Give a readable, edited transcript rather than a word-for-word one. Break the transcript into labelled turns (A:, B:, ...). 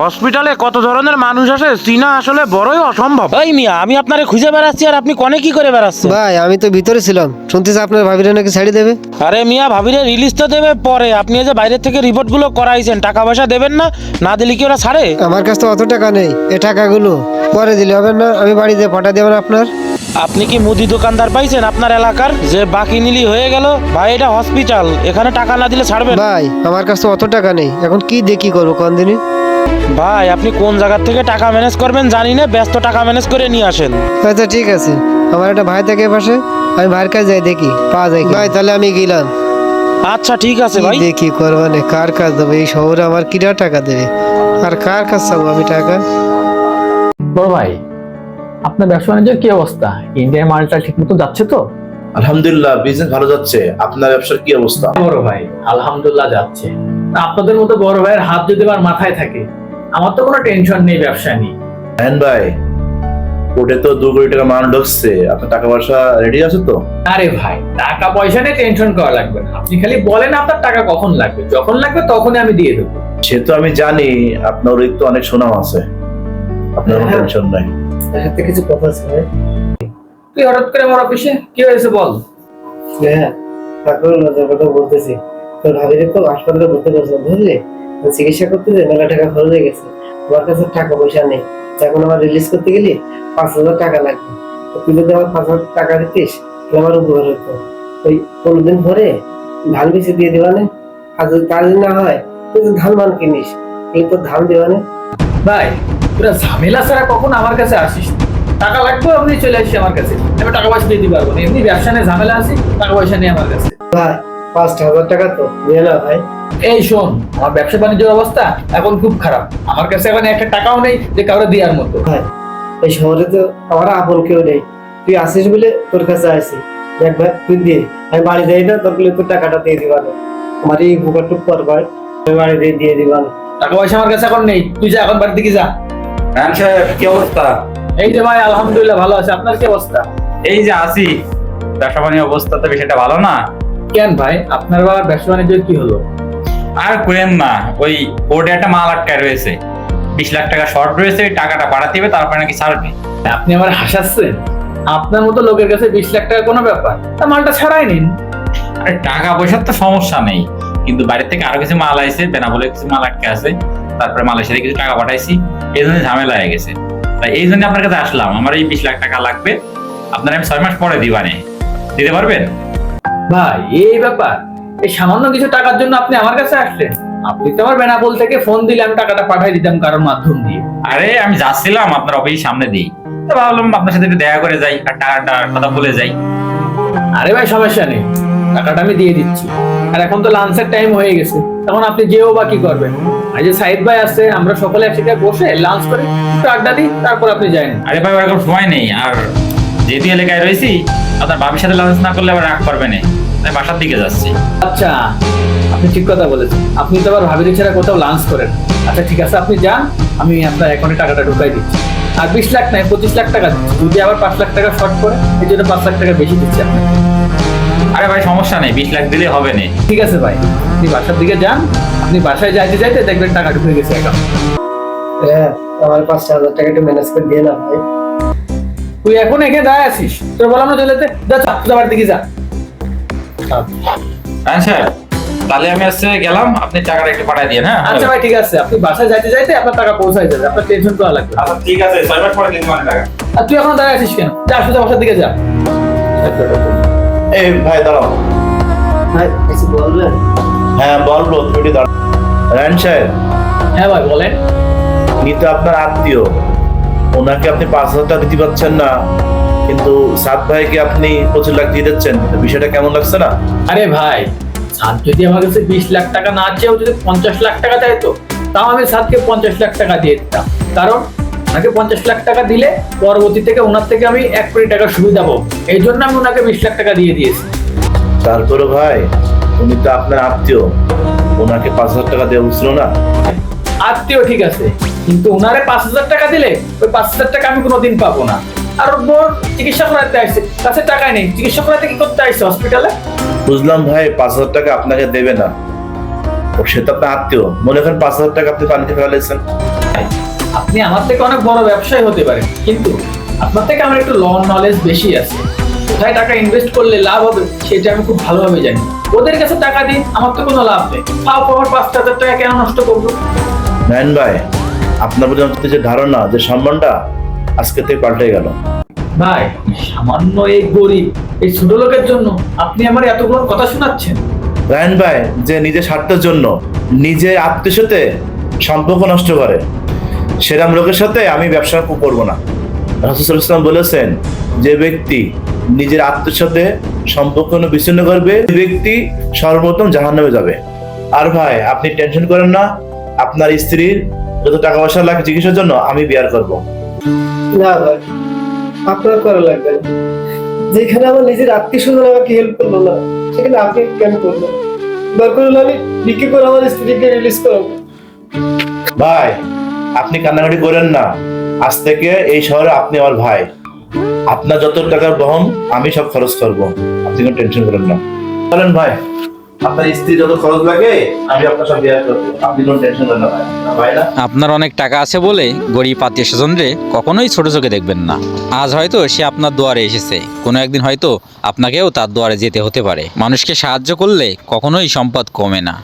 A: হসপিটালে কত ধরনের মানুষ আসে চিনা আসলে বড়ই অসম্ভব। এই মিয়া, আমি আপনারে খুঁজে বেড়াচ্ছি আর আপনি কনে কি করে বেড়াচ্ছেন?
B: ভাই আমি তো ভিতরে ছিলাম, শুনতেছি আপনার ভাবিরা নাকি ছাড়ি দেবে।
A: আরে মিয়া, ভাবিরে রিলিজ তো দেবে পরে। আপনি এই যে বাইরের থেকে রিপোর্টগুলো করাইছেন, টাকা পয়সা দেবেন না? না দিলে কি ওরা ছাড়ে?
B: আমার কাছে তো অত টাকা নেই, এ টাকাগুলো পরে দিলে হবে না? আমি বাড়িতে পাঠা দেবেন আপনার।
A: আপনি কি মুদি দোকানদার পাইছেন আপনার এলাকার যে বাকি নিলি হয়ে গেল? ভাই এটা হসপিটাল, এখানে টাকা না দিলে ছাড়বেন?
B: ভাই আমার কাছে তো অত টাকা নেই, এখন কি দেখি করবো কোন দিনই।
A: ভাই আপনি কোন জায়গার থেকে টাকা ম্যানেজ করবেন জানি না, ব্যস্ত টাকা ম্যানেজ করে নিয়ে আসেন।
B: আচ্ছা ঠিক আছে, আমার একটা ভাই থাকে পাশে, আমি ভাইয়ের কাছে যাই দেখি পাওয়া যায় কি। ভাই তাহলে আমি গেলাম।
A: আচ্ছা ঠিক আছে
B: কি
A: ভাই।
B: দেখি করবানে, কার কাজ দেবো এই শহরে, আমার কিরা টাকা দেবে আর কার কাজ চাবো আমি টাকা।
C: বড় ভাই, আপনার ব্যবসা বাণিজ্যের কি অবস্থা? ইন্ডিয়ার মালটা ঠিক মতো যাচ্ছে তো?
D: আলহামদুলিল্লাহ, বিজনেস ভালো যাচ্ছে। আপনার ব্যবসার কি অবস্থা?
C: বড় ভাই আলহামদুলিল্লাহ যাচ্ছে। আপনাদের মতো বড় ভাইয়ের হাত যদি আমার মাথায় থাকে, আমার তো কোনো টেনশন নেই ব্যবসা নিয়ে।
D: হ্যাঁ ভাই, কোর্টে তো 2 কোটি টাকা মান ঢুকছে, আপনার টাকা পয়সা রেডি আছে তো?
C: আরে ভাই, টাকা পয়সা নিয়ে টেনশন করা লাগবে না। আপনি খালি বলেন আপনার টাকা কখন লাগবে, যখন লাগবে তখনই আমি দিয়ে দেবো।
D: সে তো আমি জানি, আপনার ওই তো অনেক সুনাম আছে, আপনার কোনো টেনশন নাই।
B: হাতে কিছু কথা আছে ভাই।
C: তুই হঠাৎ করে আমার অফিসে কি হয়েছে বল?
B: হ্যাঁ তারপর লজ্জার কথা বলতেছি, তোর ভাবিরে তো হাসপাতালে ভর্তি করছে বুঝলি, চিকিৎসা করতে যে মেলা টাকা খরচ হয়ে গেছে। আমার কাছে টাকা পয়সা নেই, এখন আমার রিলিজ করতে গেলে 5,000 টাকা লাগবে। তুই যদি আমার 5,000 টাকা দিতিস তাহলে আমার উপকার হতো। ওই 15 দিন পরে ধান বেশি দিয়ে দিবানে, আর যদি কাজ না হয় তুই তো ধান মান কিনিস, এই তো ধান দিবানে।
C: ভাই তোরা ঝামেলা ছাড়া কখন আমার কাছে আসিস না। টাকা লাগবে আপনি চলে আসিস আমার কাছে, আমি টাকা পয়সা দিয়ে দিতে পারবো না। এমনি ব্যবসা নিয়ে ঝামেলা আছে, টাকা পয়সা নেই আমার কাছে।
B: ভাই 5,000 টাকা তো দিয়ে না ভাই।
C: এই শোন, আমার ব্যবসা বাণিজ্যের অবস্থা এখন খুব খারাপ। আমার কাছে এখন একটা টাকাও নেই যে কাউরে দেওয়ার মতো।
B: ভাই এই শহরে তো আমার আপন কেউ নেই, তুই আসিস বলে তোর কাছে আসি। দেখ ভাই তুই দিয়ে, আমি বাড়ি যাই না, তোর বলে তোর টাকাটা দিয়ে দিবা না। আমার এই উপকারটুক কর ভাই, আমি বাড়ি দিয়ে দিবা না।
C: টাকা পয়সা আমার কাছে এখন নেই, তুই যা এখন বাড়ির দিকে যা।
E: রান সাহেব, কি অবস্থা?
C: এই যে ভাই আলহামদুলিল্লাহ ভালো আছে, আপনার কি অবস্থা?
E: এই যে আছি। ব্যবসা বাণিজ্য অবস্থা তো বিষয়টা ভালো না।
C: কেন ভাই, আপনার বাবার ব্যবসা বাণিজ্যের কি হলো?
E: আর করেন না, ওই বোর্ডে একটা মাল আটকায় রয়েছে, 20 লাখ টাকা শর্ট রয়েছে, ওই টাকাটা পাঠাতে হবে, তারপরে নাকি ছাড়বে।
C: আপনি আমার হাসাচ্ছেন? আপনার মতো লোকের কাছে 20 লাখ টাকা কোনো ব্যাপার? তা মালটা ছাড়াই নিন।
E: আরে টাকা পয়সার তো সমস্যা নেই, কিন্তু বাইরে থেকে আরো কিছু মাল আইছে, বেনাবলে কিছু মাল আটকে আছে, তারপরে মালয়েশিয়া থেকে কিছু টাকা পাঠাইছি, এই জন্য ঝামেলা হয়ে গেছে। তাই এই জন্য আপনার কাছে আসলাম। আমার এই 20 লাখ টাকা লাগবে, আপনার আমি 6 মাস পরে দিবানে, দিতে পারবেন?
C: ভাই এই ব্যাপার, এই সামান্য কিছু টাকার জন্য আপনি আমার কাছে আসলেন? আপনি তো আমার বেনাপোল থেকে ফোন দিলে আমি টাকাটা পাঠাই দিতাম কারোর মাধ্যম দিয়ে।
E: আরে আমি যাচ্ছিলাম আপনার অফিসের সামনে দিয়ে, তো ভাবলাম আপনার সাথে একটু দেখা করে যাই আর টাকাটার কথা বলে যাই।
C: আরে ভাই সমস্যা নেই, টাকাটা আমি দিয়ে দিচ্ছি। আর এখন তো লাঞ্চের টাইম হয়ে গেছে, তখন আপনি যেও বা কি করবেন? আর যে সাইদ ভাই আছে, আমরা সকলে একসাথে বসে লাঞ্চ করে একটু আড্ডা দিই, তারপর আপনি যান।
E: আরে ভাই ওরকম সময় নেই, আর যেহেতু এলাকায় রয়েছি, আপনার বাবির সাথে লাঞ্চ না করলে আবার রাগ করবে না, তাই বাসার দিকে যাচ্ছি।
C: আচ্ছা, আপনি ঠিক কথা বলেছেন। আপনি তো আবার ভাবির ছাড়া কোথাও লাঞ্চ করেন। আচ্ছা ঠিক আছে, আপনি যান, আমি আপনার অ্যাকাউন্টে টাকাটা ঢুকাই দিচ্ছি। আর 20 লাখ নাই, 25 লাখ টাকা দিচ্ছি। যদি আবার 5 লাখ টাকা শর্ট করে, এই জন্য 5 লাখ টাকা বেশি দিচ্ছি আপনাকে।
E: আরে ভাই সমস্যা নেই, 20 লাখ দিলে হবে না।
C: ঠিক আছে ভাই, আপনি বাসার দিকে যান। আপনি বাসায় যাইতে যাইতে দেখবেন টাকা ঢুকে গেছে অ্যাকাউন্টে।
B: হ্যাঁ আমার 5,000 টাকা একটু ম্যানেজ করে দিয়ে না ভাই।
C: তুই এখন এখানে দাঁড়ায় আছিস, তোর বললাম না চলে যেতে? যা বাড়ির দিকে যা।
E: হ্যাঁ স্যার, তাহলে আমি আজকে গেলাম, আপনি টাকাটা একটু পাঠিয়ে দিয়ে। হ্যাঁ
C: আচ্ছা ভাই ঠিক আছে, আপনি বাসায় যাইতে যাইতে আপনার টাকা পৌঁছাই যাবে, আপনার টেনশন করা লাগবে না।
E: আচ্ছা ঠিক আছে, 6 মাস পরে দিন মানে টাকা।
C: আর তুই এখন দাঁড়ায় আছিস কেন? যা সোজা বাসার দিকে যা।
D: এই ভাই দাঁড়াও।
B: ভাই কিছু বলবেন?
D: হ্যাঁ বলবো, তুমি দাঁড়াও। রান সাহেব,
C: হ্যাঁ ভাই বলেন।
D: উনি তো আপনার আত্মীয়, ওনাকে আপনি 5,000 টাকা দিতে পারছেন না, কিন্তু সাদ ভাইকে আপনি 25 লাখ দিয়ে দিচ্ছেন, বিষয়টা কেমন লাগছে না?
C: আরে ভাই, সাদ যদি আমার কাছে 20 লাখ টাকা না চেয়েও যদি 50 লাখ টাকা দেয়, তো তাও আমি সাদকে 50 লাখ টাকা দিয়ে দিতাম। কারণ ওনাকে 50 লাখ টাকা দিলে পরবর্তী থেকে ওনার থেকে আমি 1 কোটি টাকা সুবিধা পাবো, এই জন্য আমি ওনাকে 20 লাখ টাকা দিয়ে দিয়েছি।
D: তারপরে ভাই, উনি তো আপনার আত্মীয়, ওনাকে 5,000 টাকা দেওয়া উচিত না?
C: আত্মীয় ঠিক আছে, কিন্তু ওনারে 5,000 টাকা দিলে ওই 5,000 টাকা আমি কোনোদিন পাবো না। আর ওর চিকিৎসা করাতে আসছে, কাছে টাকা নেই, চিকিৎসা করাতে কি করতে আসছে হসপিটালে?
D: বুঝলাম ভাই, 5,000 টাকা আপনাকে দেবে না, ও সে তো আপনার আত্মীয়, মনে করেন 5,000 টাকা আপনি পানিতে ফেলেছেন,
C: আপনি আমার থেকে অনেক বড় ব্যবসায়ী হতে পারেন, কিন্তু আপনার থেকে আমার একটু নলেজ বেশি আছে। কোথায় টাকা ইনভেস্ট করলে লাভ হবে সেটা আমি খুব ভালোভাবে জানি। ওদের কাছে টাকা দিই, আমার তো কোনো লাভ নেই। তাও আমার 5,000 টাকা কেন নষ্ট করবো?
D: নাইন ভাই, আপনার প্রতি আমার যে ধারণা, যে সম্মানটা আজকে থেকে পাল্টে গেল।
C: ভাই, সামান্য এই গরিব, এই ছোট লোকের জন্য আপনি আমার এতগুলো কথা শোনাচ্ছেন?
D: রায়ন ভাই যে নিজের স্বার্থের জন্য নিজের আত্মীয়ের সাথে সম্পর্ক নষ্ট করে, সেরকম লোকের সাথে আমি ব্যবসা করবো না। রাসূল সাল্লাল্লাহু আলাইহি ওয়াসাল্লাম বলেছেন, যে ব্যক্তি নিজের আত্মীয়ের সাথে সম্পর্ক বিচ্ছিন্ন করবে, সেই ব্যক্তি সর্বপ্রথম জাহান্নামে যাবে। আর ভাই, আপনি টেনশন করেন না, আপনার স্ত্রীর যত টাকা পয়সা লাগে চিকিৎসার জন্য আমি বিয়ার করব।
B: না ভাই, আপনার করা লাগবে না। যেখানে আমার নিজের আত্মীয় স্বজন আমাকে হেল্প করলো না, সেখানে আপনি কেন করবেন? দরকার হলে আমি বিক্রি করে আমার স্ত্রীকে রিলিজ করবো।
D: ভাই, আপনি কান্নাকাটি করেন না। আজ থেকে এই শহরে আপনি আমার ভাই। আপনার যত টাকার বহন আমি সব খরচ করব, আপনি কোনো টেনশন করেন না। বলেন ভাই, আপনার স্ত্রী যত খরচ লাগে আমি আপনার সব বিয়ার করবো, আপনি কোনো টেনশন করেন না ভাই। ভাই না,
F: আপনার অনেক টাকা আছে বলে গরিব আত্মীয় স্বজনরে কখনোই ছোট চোখে দেখবেন না। আজ হয়তো সে আপনার দুয়ারে এসেছে, কোনো একদিন হয়তো আপনাকেও তার দুয়ারে যেতে হতে পারে। মানুষকে সাহায্য করলে কখনোই সম্পদ কমে না।